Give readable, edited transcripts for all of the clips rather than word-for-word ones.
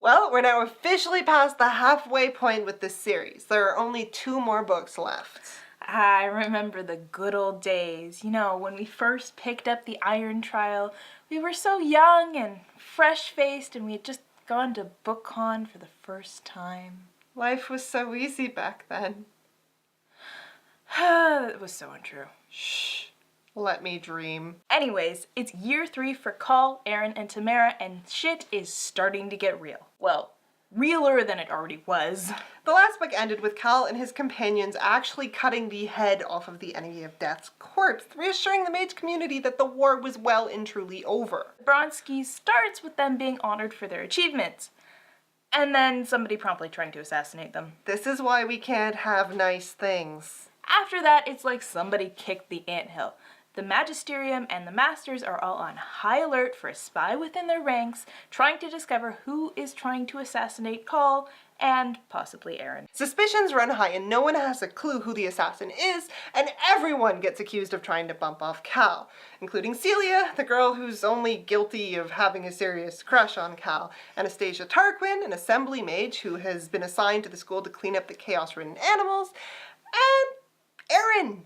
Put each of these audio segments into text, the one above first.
Well, we're now officially past the halfway point with this series. There are only 2 more books left. I remember the good old days. You know, when we first picked up the Iron Trial, we were so young and fresh-faced, and we had just gone to BookCon for the first time. Life was so easy back then. It was so untrue. Shh. Let me dream. Anyways, it's year 3 for Call, Aaron, and Tamara, and shit is starting to get real. Well, realer than it already was. The last book ended with Cal and his companions actually cutting the head off of the enemy of Death's corpse, reassuring the Mage community that the war was well and truly over. Bronski starts with them being honored for their achievements, and then somebody promptly trying to assassinate them. This is why we can't have nice things. After that, it's like somebody kicked the anthill. The Magestrium and the Masters are all on high alert for a spy within their ranks, trying to discover who is trying to assassinate Call and possibly Aaron. Suspicions run high and no one has a clue who the assassin is, and everyone gets accused of trying to bump off Cal, including Celia, the girl who's only guilty of having a serious crush on Cal, Anastasia Tarquin, an assembly mage who has been assigned to the school to clean up the chaos-ridden animals, and Aaron.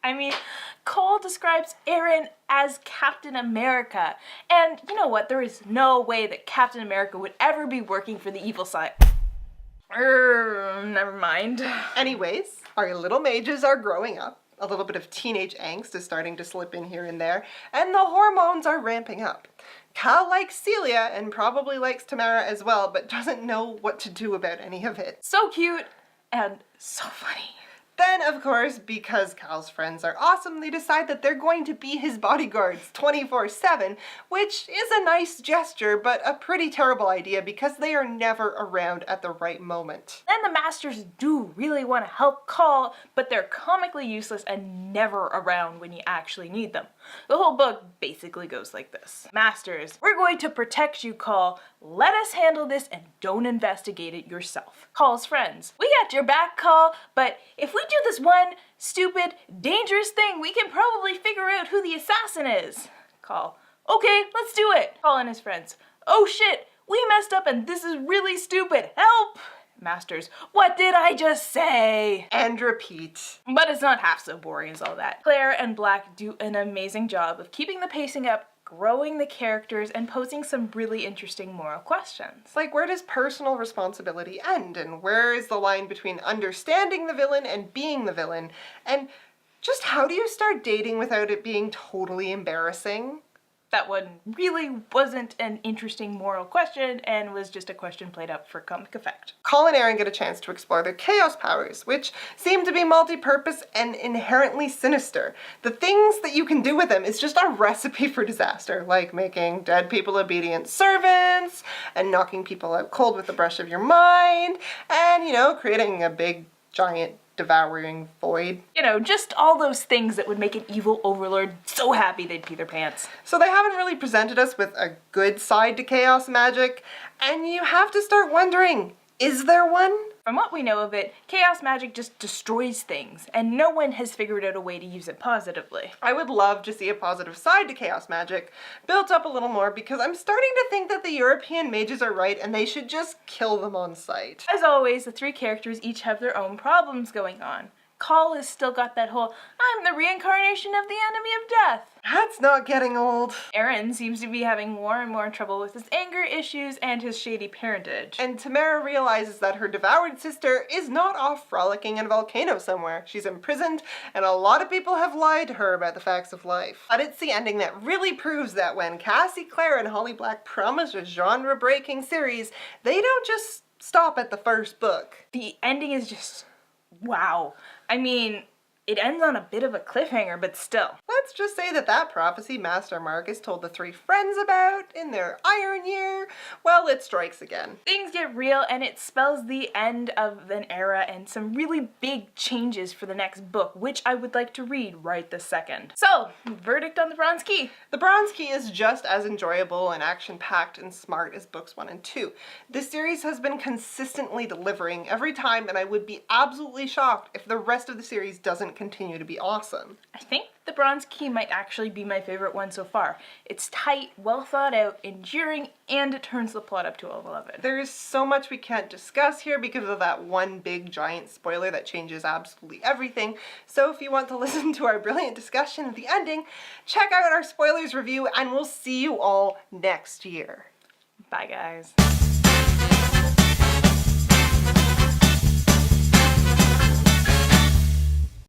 I mean, Cole describes Aaron as Captain America, and you know what? There is no way that Captain America would ever be working for the evil side. Never mind. Anyways, our little mages are growing up. A little bit of teenage angst is starting to slip in here and there, and the hormones are ramping up. Cal likes Celia and probably likes Tamara as well, but doesn't know what to do about any of it. So cute and so funny. Then, of course, because Cal's friends are awesome, they decide that they're going to be his bodyguards 24/7, which is a nice gesture, but a pretty terrible idea because they are never around at the right moment. Then the Masters do really want to help Call, but they're comically useless and never around when you actually need them. The whole book basically goes like this. Masters, we're going to protect you, Call. Let us handle this and don't investigate it yourself. Call's friends, we got your back, Call, but if we do this one stupid, dangerous thing, we can probably figure out who the assassin is. Call, okay, let's do it. Call and his friends, oh shit, we messed up and this is really stupid, help! Masters, what did I just say? And repeat. But it's not half so boring as all that. Claire and Black do an amazing job of keeping the pacing up, growing the characters, and posing some really interesting moral questions. Like, where does personal responsibility end? And where is the line between understanding the villain and being the villain? And just how do you start dating without it being totally embarrassing? That one really wasn't an interesting moral question and was just a question played up for comic effect. Call and Aaron get a chance to explore their chaos powers, which seem to be multi-purpose and inherently sinister. The things that you can do with them is just a recipe for disaster, like making dead people obedient servants, and knocking people out cold with the brush of your mind, and, you know, creating a big, giant, devouring void. You know, just all those things that would make an evil overlord so happy they'd pee their pants. So they haven't really presented us with a good side to chaos magic, and you have to start wondering, is there one? From what we know of it, chaos magic just destroys things, and no one has figured out a way to use it positively. I would love to see a positive side to chaos magic built up a little more because I'm starting to think that the European mages are right and they should just kill them on sight. As always, the 3 characters each have their own problems going on. Call has still got that whole, I'm the reincarnation of the enemy of death. That's not getting old. Aaron seems to be having more and more trouble with his anger issues and his shady parentage. And Tamara realizes that her devoured sister is not off frolicking in a volcano somewhere. She's imprisoned, and a lot of people have lied to her about the facts of life. But it's the ending that really proves that when Cassie Clare and Holly Black promise a genre-breaking series, they don't just stop at the first book. The ending is just, wow. I mean, it ends on a bit of a cliffhanger, but still. Let's just say that that prophecy Master Marcus told the 3 friends about in their Iron Year, well, it strikes again. Things get real and it spells the end of an era and some really big changes for the next book, which I would like to read right this second. So, verdict on the Bronze Key. The Bronze Key is just as enjoyable and action-packed and smart as books 1 and 2. This series has been consistently delivering every time, and I would be absolutely shocked if the rest of the series doesn't continue to be awesome. I think the Bronze Key might actually be my favorite one so far. It's tight, well thought out, enduring, and it turns the plot up to 11. There is so much we can't discuss here because of that one big giant spoiler that changes absolutely everything. So if you want to listen to our brilliant discussion of the ending, check out our spoilers review and we'll see you all next year. Bye, guys.